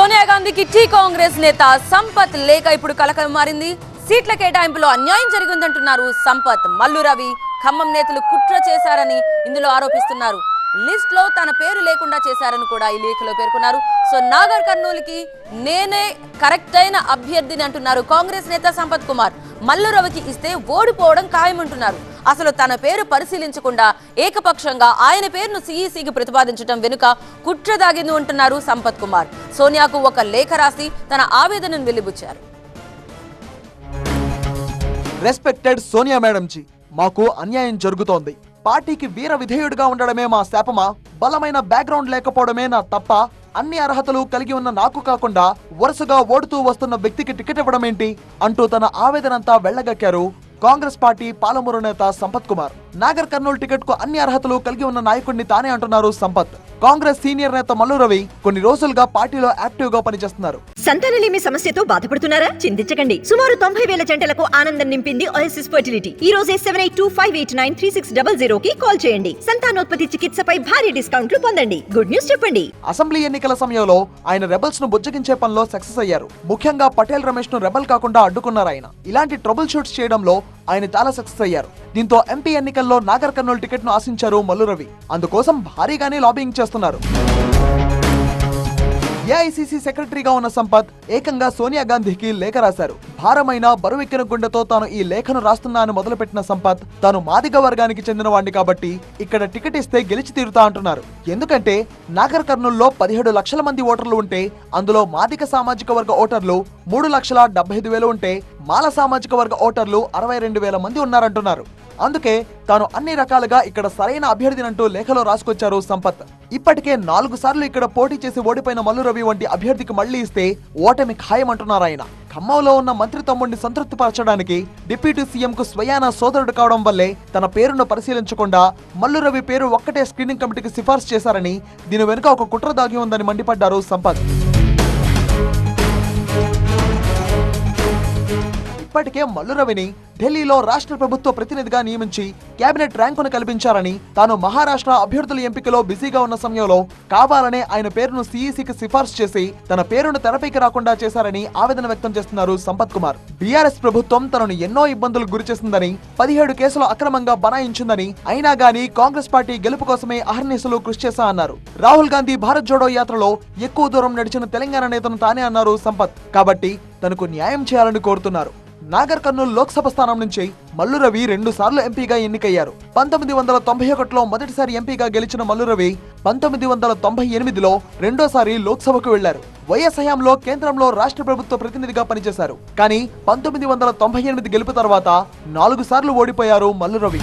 సోనియా గాంధీకి టీ కాంగ్రెస్ నేత సంపత్ లేఖ ఇప్పుడు కలకలం మారింది. సీట్ల కేటాయింపులో అన్యాయం జరిగిందంటున్నారు సంపత్. మల్లు రవి, ఖమ్మం నేతలు కుట్ర చేశారని ఇందులో ఆరోపిస్తున్నారు. లిస్ట్ లో తన పేరు లేకుండా చేశారని కూడా ఈ లేఖలో పేర్కొన్నారు. సో నాగర్ కర్నూలుకి నేనే కరెక్ట్ అయిన అభ్యర్థిని అంటున్నారు కాంగ్రెస్ నేత సంపత్ కుమార్. మల్లు రవికి ఇస్తే ఓడిపోవడం ఖాయమంటున్నారు. అసలు తన పేరు పరిశీలించకుండా ఏకపక్షంగా ఆయన పేరును సిఈసికి ప్రతిపాదించడం వెనుక కుట్ర దాగింది అంటున్నారు సంపత్ కుమార్. సోనియాకు ఒక లేఖ రాసి తన ఆవేదనను వెలిబుచ్చారు. రెస్పెక్టెడ్ సోనియా మేడం జీ, మాకు అన్యాయం జరుగుతోంది. పార్టీకి వీర విధేయుడిగా ఉండడమే మా శాపమా? బలమైన బ్యాక్గ్రౌండ్ లేకపోవడమే నా తప్ప? అన్ని అర్హతలు కలిగి ఉన్న నాకు కాకుండా వరుసగా ఓడుతూ వస్తున్న వ్యక్తికి టికెట్ ఇవ్వడం ఏంటి అంటూ తన ఆవేదనంతా వెళ్లగక్కారు కాంగ్రెస్ పార్టీ పాలమూరు నేత సంపత్ కుమార్. నాగర్ కర్నూలు టికెట్ కు అన్ని అర్హతలు కలిగి ఉన్న నాయకుడిని తానే అంటున్నారు సంపత్. కాంగ్రెస్ సీనియర్ నేత మల్లు రవి కొన్ని రోజులుగా పార్టీలో యాక్టివ్ గా పనిచేస్తున్నారు. సంతానలేమి సమస్యతో బాధపడుతున్నారా? చింతించకండి. సుమారు 90,000 జంటలకు ఆనందం నింపింది ఓఎస్ఎస్ ఫర్టిలిటీ. ఈ రోజే 7825893600 కి కాల్ చేయండి. సంతానోత్పత్తి చికిత్సపై భారీ డిస్కౌంట్లు పొందండి. గుడ్ న్యూస్ చెప్పండి. అసెంబ్లీ ఎన్నికల సమయంలో ఆయన రెబల్స్ ను బుజ్జగించే పనిలో సక్సెస్ అయ్యారు. ముఖ్యంగా పటేల్ రమేష్ ను రెబల్ కాకుండా అడ్డుకున్నారు ఆయన. ఇలాంటి ట్రబుల్ షూట్స్ చేయడంలో ఆయన చాలా సక్సెస్ అయ్యారు. దీంతో ఎంపీ ఎన్నికల్లో నాగర్ కర్నూలు టికెట్ ను ఆశించారు మల్లు రవి. అందుకోసం భారీగానే లాబింగ్ చేస్తున్నారు. ఏఐసిసి సెక్రటరీగా ఉన్న సంపత్ ఏకంగా సోనియా గాంధీకి లేఖ రాశారు. భారమైన బరువెక్కిన గుండెతో తాను ఈ లేఖను రాస్తున్నా అని మొదలుపెట్టిన సంపత్ తాను మాదిగ వర్గానికి చెందిన వాడిని కాబట్టి ఇక్కడ టికెట్ ఇస్తే గెలిచి తీరుతా అంటున్నారు. ఎందుకంటే నాగర్ కర్నూలులో 17 లక్షల మంది ఓటర్లు ఉంటే అందులో మాదిగ సామాజిక వర్గ ఓటర్లు 3,75,000 ఉంటే మాల సామాజిక వర్గ ఓటర్లు 62,000 మంది ఉన్నారంటున్నారు. అందుకే తాను అన్ని రకాలుగా ఇక్కడ సరైన అభ్యర్థినంటూ లేఖలో రాసుకొచ్చారు సంపత్. ఇప్పటికే 4 సార్లు ఇక్కడ పోటీ చేసి ఓడిపోయిన మల్లు రవి వంటి అభ్యర్థికి మళ్లీ ఇస్తే ఓటమి ఖాయమంటున్నారు ఆయన. ఖమ్మంలో ఉన్న మంత్రి తమ్ముడిని సంతృప్తిపరచడానికి డిప్యూటీ సీఎం కు స్వయాన సోదరుడు కావడం వల్లే తన పేరును పరిశీలించకుండా మల్లు రవి పేరు ఒక్కటే స్క్రీనింగ్ కమిటీకి సిఫార్సు చేశారని, దీని వెనుక ఒక కుట్ర దాగి ఉందని మండిపడ్డారు సంపత్. ఇప్పటికే మల్లు రవిని ఢిల్లీలో రాష్ట్ర ప్రభుత్వ ప్రతినిధిగా నియమించి కేబినెట్ ర్యాంకును కల్పించారని, తాను మహారాష్ట్ర అభ్యర్థుల ఎంపికలో బిజీగా ఉన్న సమయంలో కావాలనే ఆయన పేరును సిఈసికి సిఫార్సు చేసి తన పేరును తెరపైకి రాకుండా చేశారని ఆవేదన వ్యక్తం చేస్తున్నారు సంపత్ కుమార్. బీఆర్ఎస్ ప్రభుత్వం తనను ఎన్నో ఇబ్బందులు గురిచేసిందని, 17 కేసులు అక్రమంగా బనాయించిందని, అయినా గానీ కాంగ్రెస్ పార్టీ గెలుపు కోసమే అహర్నిశలు కృషి చేశా అన్నారు. రాహుల్ గాంధీ భారత్ జోడో యాత్రలో ఎక్కువ దూరం నడిచిన తెలంగాణ నేతను తానే అన్నారు సంపత్. కాబట్టి తనకు న్యాయం చేయాలని కోరుతున్నారు. నాగర్ కర్నూలు లోక్సభ స్థానం నుంచి మల్లు రవి 2 సార్లు ఎంపీగా ఎన్నికయ్యారు. 1991లో మొదటిసారి ఎంపీగా గెలిచిన మల్లు రవి 1998లో రెండోసారి లోక్సభకు వెళ్లారు. వైఎస్ హయాంలో కేంద్రంలో రాష్ట్ర ప్రభుత్వ ప్రతినిధిగా పనిచేశారు. కానీ 1998 గెలుపు తర్వాత 4 సార్లు ఓడిపోయారు మల్లు రవి.